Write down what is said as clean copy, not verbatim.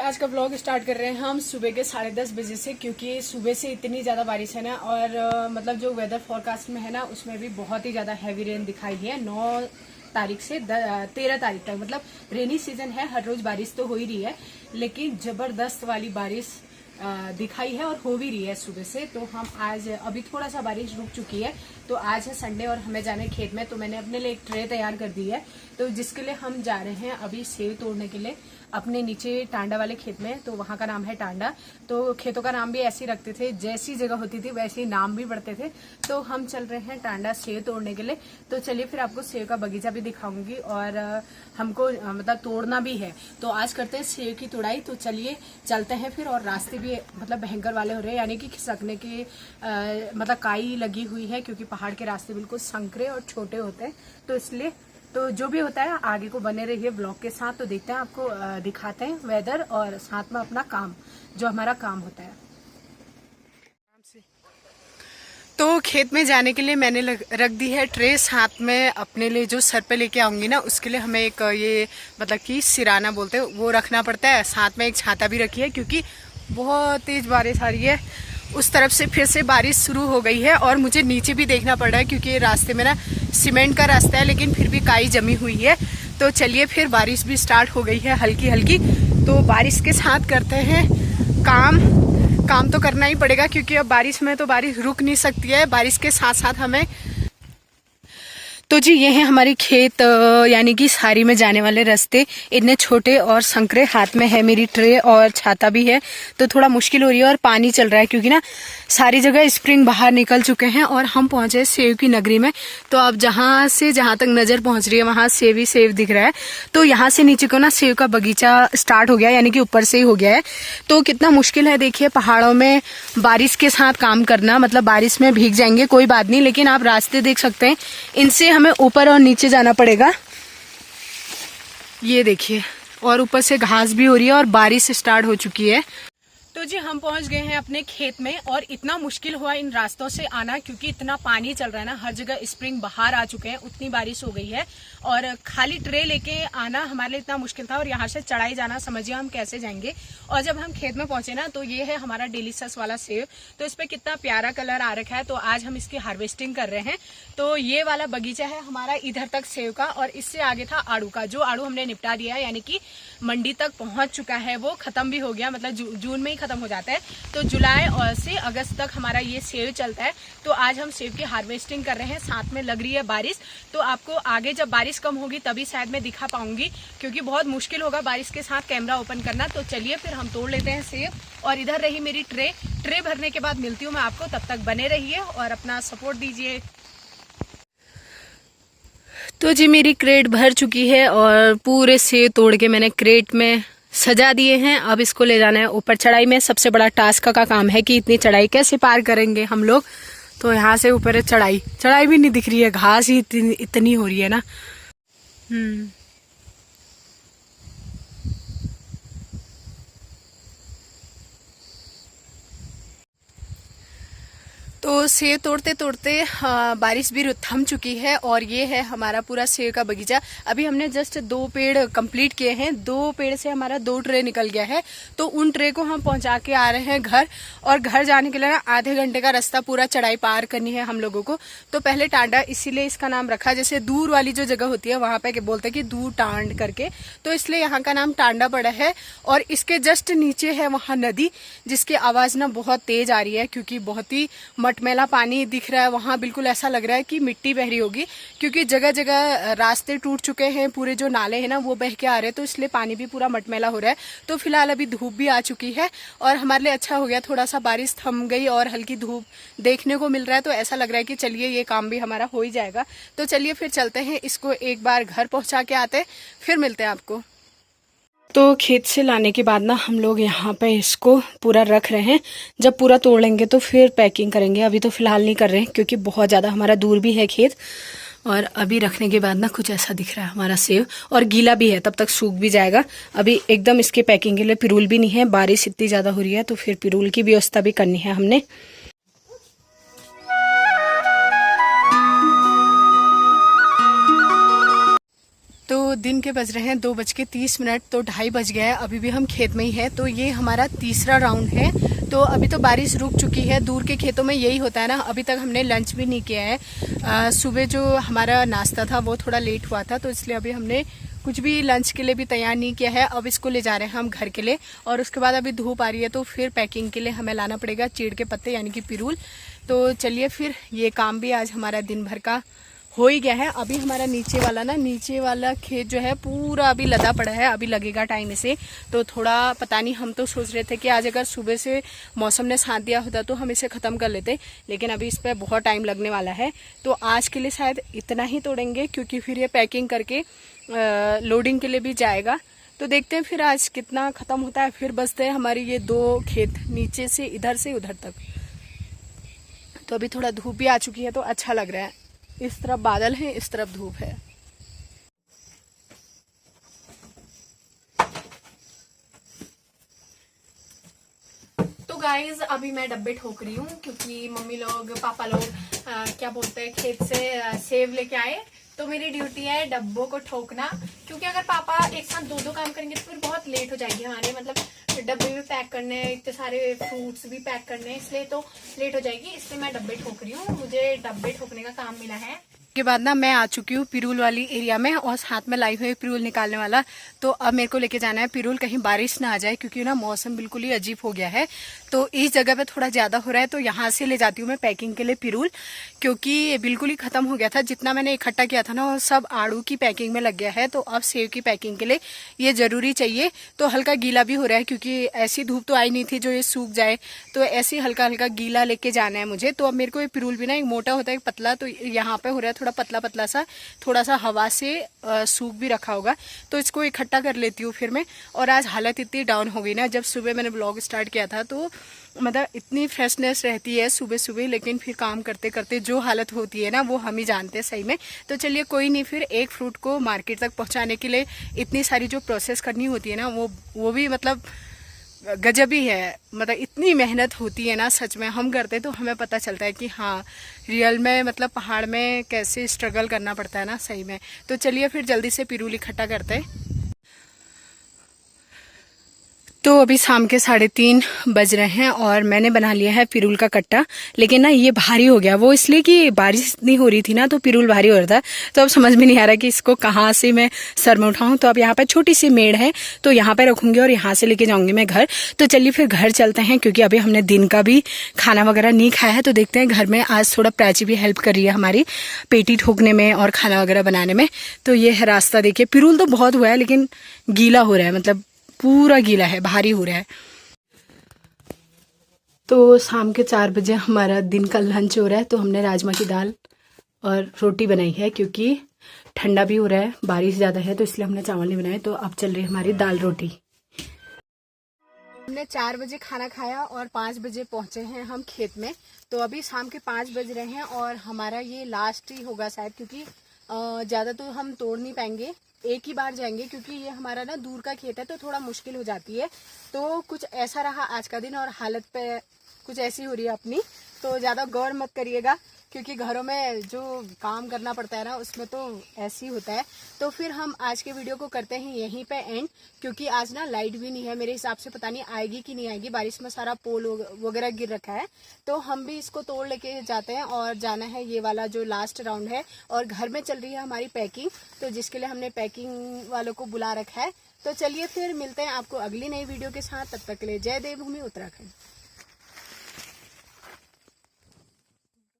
आज का vlog start कर रहे हैं हम सुबह के 10:30 बजे से, क्योंकि सुबह से इतनी ज़्यादा बारिश है ना। और मतलब जो वेदर फोरकास्ट में है ना, उसमें भी बहुत ही ज़्यादा हैवी रेन दिखाई है 9 तारीख से 13 तारीख तक। मतलब रेनी सीजन है, हर रोज बारिश तो हो ही रही है, लेकिन जबरदस्त वाली बारिश दिखाई है और हो भी रही है सुबह से। तो हम आज अभी थोड़ा सा बारिश रुक चुकी है, तो आज है संडे और हमें जाना है खेत में। तो मैंने अपने लिए एक ट्रे तैयार कर दी है, तो जिसके लिए हम जा रहे हैं अभी सेब तोड़ने के लिए अपने नीचे टांडा वाले खेत में। तो वहां का नाम है टांडा। तो खेतों का नाम भी ऐसे ही रखते थे, जैसी जगह होती थी वैसे ही नाम भी पड़ते थे। तो हम चल रहे हैं टांडा सेब तोड़ने के लिए। तो चलिए फिर आपको सेब का बगीचा भी दिखाऊंगी और हमको मतलब तोड़ना भी है। तो आज करते हैं सेब की तोड़ाई। तो चलिए चलते हैं फिर। और रास्ते भी मतलब भयंकर वाले हो रहे हैं, यानी कि खिसकने की मतलब काई लगी हुई है, क्योंकि पहाड़ के रास्ते बिल्कुल संकरे और छोटे होते हैं। तो इसलिए तो जो भी होता है आगे को बने रहिए ब्लॉग के साथ। तो देखते हैं, आपको दिखाते हैं वेदर और साथ में अपना काम, जो हमारा काम होता है। तो खेत में जाने के लिए मैंने रख दी है ट्रे। साथ में अपने लिए जो सर पे लेके आऊंगी ना, उसके लिए हमें एक ये मतलब कि सिराना बोलते हैं, वो रखना पड़ता है। साथ में एक छाता भी रखी है, क्योंकि बहुत तेज बारिश आ रही है। उस तरफ से फिर से बारिश शुरू हो गई है और मुझे नीचे भी देखना पड़ रहा है, क्योंकि रास्ते में ना सीमेंट का रास्ता है, लेकिन फिर भी काई जमी हुई है। तो चलिए फिर, बारिश भी स्टार्ट हो गई है हल्की हल्की। तो बारिश के साथ करते हैं काम तो करना ही पड़ेगा, क्योंकि अब बारिश में तो बारिश रुक नहीं सकती है। बारिश के साथ साथ हमें तो जी ये है हमारी खेत, यानी कि सारी में जाने वाले रास्ते। इतने छोटे और संकरे, हाथ में है मेरी ट्रे और छाता भी है, तो थोड़ा मुश्किल हो रही है। और पानी चल रहा है, क्योंकि ना सारी जगह स्प्रिंग बाहर निकल चुके हैं और हम पहुंचे सेब की नगरी में। तो अब जहां से जहां तक नजर पहुंच रही है, वहां सेब ही सेब दिख रहा है। तो यहाँ से नीचे को ना सेब का बगीचा स्टार्ट हो गया, यानी कि ऊपर से ही हो गया है। तो कितना मुश्किल है देखिए, पहाड़ों में बारिश के साथ काम करना। मतलब बारिश में भीग जाएंगे कोई बात नहीं, लेकिन आप रास्ते देख सकते हैं, इनसे हमें ऊपर और नीचे जाना पड़ेगा। ये देखिए, और ऊपर से घास भी हो रही है और बारिश स्टार्ट हो चुकी है। तो जी हम पहुंच गए हैं अपने खेत में, और इतना मुश्किल हुआ इन रास्तों से आना, क्योंकि इतना पानी चल रहा है ना, हर जगह स्प्रिंग बाहर आ चुके हैं, उतनी बारिश हो गई है। और खाली ट्रे लेके आना हमारे लिए इतना मुश्किल था, और यहाँ से चढ़ाई जाना, समझिए हम कैसे जाएंगे। और जब हम खेत में पहुंचे ना, तो ये है हमारा डिलीशियस वाला सेब। तो इस पे कितना प्यारा कलर आ रखा है, तो आज हम इसकी हार्वेस्टिंग कर रहे हैं। तो ये वाला बगीचा है हमारा इधर तक सेब का, और इससे आगे था आड़ू का। जो आड़ू हमने निपटा दिया है, यानी कि मंडी तक पहुंच चुका है, वो खत्म भी हो गया। मतलब जून में ही खत्म हो जाता है। तो जुलाई और से अगस्त तक हमारा ये सेब चलता है। तो आज हम सेब की हार्वेस्टिंग कर रहे हैं। साथ में लग रही है बारिश, तो आपको आगे जब बारिश कम होगी तभी शायद मैं दिखा पाऊंगी, क्योंकि बहुत मुश्किल होगा बारिश के साथ कैमरा ओपन करना। तो चलिए फिर हम तोड़ लेते हैं सेब। और इधर रही मेरी ट्रे भरने के बाद मिलती हूँ मैं आपको। तब तक बने रहिए और अपना सपोर्ट दीजिए। तो जी मेरी क्रेट भर चुकी है और पूरे सेब तोड़ के मैंने क्रेट में सजा दिए हैं। अब इसको ले जाना है ऊपर चढ़ाई में। सबसे बड़ा टास्क का काम है कि इतनी चढ़ाई कैसे पार करेंगे हम लोग। तो यहाँ से ऊपर है चढ़ाई भी नहीं दिख रही है, घास ही इतनी हो रही है ना। तो सेब तोड़ते तोड़ते बारिश भी थम चुकी है, और ये है हमारा पूरा सेब का बगीचा। अभी हमने जस्ट 2 पेड़ कंप्लीट किए हैं। 2 पेड़ से हमारा 2 ट्रे निकल गया है। तो उन ट्रे को हम पहुंचा के आ रहे हैं घर। और घर जाने के लिए ना आधे घंटे का रास्ता पूरा चढ़ाई पार करनी है हम लोगों को। तो पहले टांडा, इसीलिए इसका नाम रखा। जैसे दूर वाली जो जगह होती है वहां पे बोलते हैं कि दूर टांड करके, तो इसलिए यहाँ का नाम टांडा पड़ा है। और इसके जस्ट नीचे है वहां नदी, जिसकी आवाज ना बहुत तेज आ रही है, क्योंकि बहुत ही मटमैला पानी दिख रहा है वहां। बिल्कुल ऐसा लग रहा है कि मिट्टी बह रही होगी, क्योंकि जगह जगह रास्ते टूट चुके हैं। पूरे जो नाले हैं ना वो बह के आ रहे हैं, तो इसलिए पानी भी पूरा मटमैला हो रहा है। तो फिलहाल अभी धूप भी आ चुकी है, और हमारे लिए अच्छा हो गया, थोड़ा सा बारिश थम गई और हल्की धूप देखने को मिल रहा है। तो ऐसा लग रहा है कि चलिए ये काम भी हमारा हो ही जाएगा। तो चलिए फिर चलते हैं, इसको एक बार घर पहुंचा के आते, फिर मिलते हैं आपको। तो खेत से लाने के बाद ना हम लोग यहाँ पे इसको पूरा रख रहे हैं। जब पूरा तोड़ लेंगे तो फिर पैकिंग करेंगे। अभी तो फिलहाल नहीं कर रहे हैं, क्योंकि बहुत ज़्यादा हमारा दूर भी है खेत। और अभी रखने के बाद ना कुछ ऐसा दिख रहा है हमारा सेब, और गीला भी है, तब तक सूख भी जाएगा। अभी एकदम इसके पैकिंग के लिए पिरूल भी नहीं है, बारिश इतनी ज़्यादा हो रही है, तो फिर पिरूल की व्यवस्था भी करनी है हमने। तो दिन के बज रहे हैं 2:30, तो 2:30 बज गया है। अभी भी हम खेत में ही है। तो ये हमारा तीसरा राउंड है। तो अभी तो बारिश रुक चुकी है। दूर के खेतों में यही होता है ना। अभी तक हमने लंच भी नहीं किया है। सुबह जो हमारा नाश्ता था वो थोड़ा लेट हुआ था, तो इसलिए अभी हमने कुछ भी लंच के लिए भी तैयार नहीं किया है। अब इसको ले जा रहे हैं हम घर के लिए, और उसके बाद अभी धूप आ रही है तो फिर पैकिंग के लिए हमें लाना पड़ेगा चीड़ के पत्ते यानी कि पिरूल। तो चलिए फिर, ये काम भी आज हमारा दिन भर का हो ही गया है। अभी हमारा नीचे वाला खेत जो है पूरा अभी लदा पड़ा है, अभी लगेगा टाइम इसे। तो थोड़ा पता नहीं, हम तो सोच रहे थे कि आज अगर सुबह से मौसम ने साथ दिया होता तो हम इसे ख़त्म कर लेते, लेकिन अभी इस पर बहुत टाइम लगने वाला है। तो आज के लिए शायद इतना ही तोड़ेंगे, क्योंकि फिर ये पैकिंग करके लोडिंग के लिए भी जाएगा। तो देखते हैं फिर आज कितना ख़त्म होता है। फिर बचते हैं हमारी ये 2 खेत, नीचे से उधर तक। तो अभी थोड़ा धूप भी आ चुकी है तो अच्छा लग रहा है। इस तरफ बादल है, इस तरफ धूप है। तो गाइज अभी मैं डब्बे ठोक रही हूँ, क्योंकि मम्मी लोग पापा लोग क्या बोलते हैं, खेत से सेब लेके आए। तो मेरी ड्यूटी है डब्बों को ठोकना, क्योंकि अगर पापा एक साथ 2 काम करेंगे तो फिर बहुत लेट हो जाएगी हमारे, मतलब डब्बे भी पैक करने, इतने सारे फ्रूट्स भी पैक करने, इसलिए तो लेट हो जाएगी। इसलिए मैं डब्बे ठोक रही हूँ, मुझे डब्बे ठोकने का काम मिला है। के बाद ना मैं आ चुकी हूँ पिरूल वाली एरिया में, और साथ में लाई हुई पिरूल निकालने वाला। तो अब मेरे को लेके जाना है पिरूल, कहीं बारिश ना आ जाए, क्योंकि ना मौसम बिल्कुल ही अजीब हो गया है। तो इस जगह पे थोड़ा ज्यादा हो रहा है, तो यहाँ से ले जाती हूँ मैं पैकिंग के लिए पिरूल, क्योंकि बिल्कुल ही खत्म हो गया था। जितना मैंने इकट्ठा किया था ना वो सब आड़ू की पैकिंग में लग गया है। तो अब सेब की पैकिंग के लिए ये जरूरी चाहिए। तो हल्का गीला भी हो रहा है, क्योंकि ऐसी धूप तो आई नहीं थी जो ये सूख जाए, तो ऐसे हल्का हल्का गीला लेके जाना है मुझे। तो अब मेरे को ये पिरूल भी ना, एक मोटा होता है एक पतला, तो यहाँ पे हो रहा है थोड़ा पतला पतला सा, थोड़ा सा हवा से सूख भी रखा होगा। तो इसको इकट्ठा कर लेती हूँ फिर मैं। और आज हालत इतनी डाउन हो गई ना, जब सुबह मैंने ब्लॉग स्टार्ट किया था तो मतलब इतनी फ्रेशनेस रहती है सुबह सुबह, लेकिन फिर काम करते करते जो हालत होती है ना वो हम ही जानते हैं सही में। तो चलिए कोई नहीं, फिर एक फ्रूट को मार्केट तक पहुंचाने के लिए इतनी सारी जो प्रोसेस करनी होती है ना वो भी मतलब गजब ही है। मतलब इतनी मेहनत होती है ना, सच में हम करते तो हमें पता चलता है कि हाँ रियल में मतलब पहाड़ में कैसे स्ट्रगल करना पड़ता है ना सही में। तो चलिए फिर जल्दी से पिरूल इकट्ठा करते हैं। तो अभी शाम के 3:30 बज रहे हैं और मैंने बना लिया है पिरूल का कट्टा, लेकिन ना ये भारी हो गया। वो इसलिए कि बारिश इतनी हो रही थी ना, तो पिरूल भारी हो रहा था। तो अब समझ में नहीं आ रहा कि इसको कहाँ से मैं सर में उठाऊं। तो अब यहाँ पर छोटी सी मेड़ है, तो यहाँ पे रखूंगी और यहाँ से लेके जाऊंगी मैं घर। तो चलिए फिर घर चलते हैं, क्योंकि अभी हमने दिन का भी खाना वगैरह नहीं खाया है। तो देखते हैं घर में आज थोड़ा प्राची भी हेल्प कर रही है हमारी पेटी ठोकने में और खाना वगैरह बनाने में। तो ये है रास्ता, देखिए पिरूल तो बहुत हुआ है लेकिन गीला हो रहा है, मतलब पूरा गीला है, भारी हो रहा है। तो शाम के 4 बजे हमारा दिन का लंच हो रहा है। तो हमने राजमा की दाल और रोटी बनाई है, क्योंकि ठंडा भी हो रहा है, बारिश ज़्यादा है, तो इसलिए हमने चावल नहीं बनाए। तो अब चल रही है हमारी दाल रोटी। हमने 4 बजे खाना खाया और 5 बजे पहुंचे हैं हम खेत में। तो अभी शाम के 5 बज रहे हैं और हमारा ये लास्ट ही होगा शायद, क्योंकि ज़्यादा तो हम तोड़ नहीं पाएंगे, एक ही बार जाएंगे, क्योंकि ये हमारा ना दूर का खेत है तो थोड़ा मुश्किल हो जाती है। तो कुछ ऐसा रहा आज का दिन, और हालत पे कुछ ऐसी हो रही है अपनी। तो ज़्यादा गौर मत करिएगा, क्योंकि घरों में जो काम करना पड़ता है ना उसमें तो ऐसे ही होता है। तो फिर हम आज के वीडियो को करते हैं यहीं पे एंड, क्योंकि आज ना लाइट भी नहीं है, मेरे हिसाब से पता नहीं आएगी कि नहीं आएगी। बारिश में सारा पोल वगैरह गिर रखा है। तो हम भी इसको तोड़ लेके जाते हैं और जाना है ये वाला जो लास्ट राउंड है। और घर में चल रही है हमारी पैकिंग, तो जिसके लिए हमने पैकिंग वालों को बुला रखा है। तो चलिए फिर मिलते हैं आपको अगली नई वीडियो के साथ। तब तक के लिए जय देवभूमि उत्तराखंड।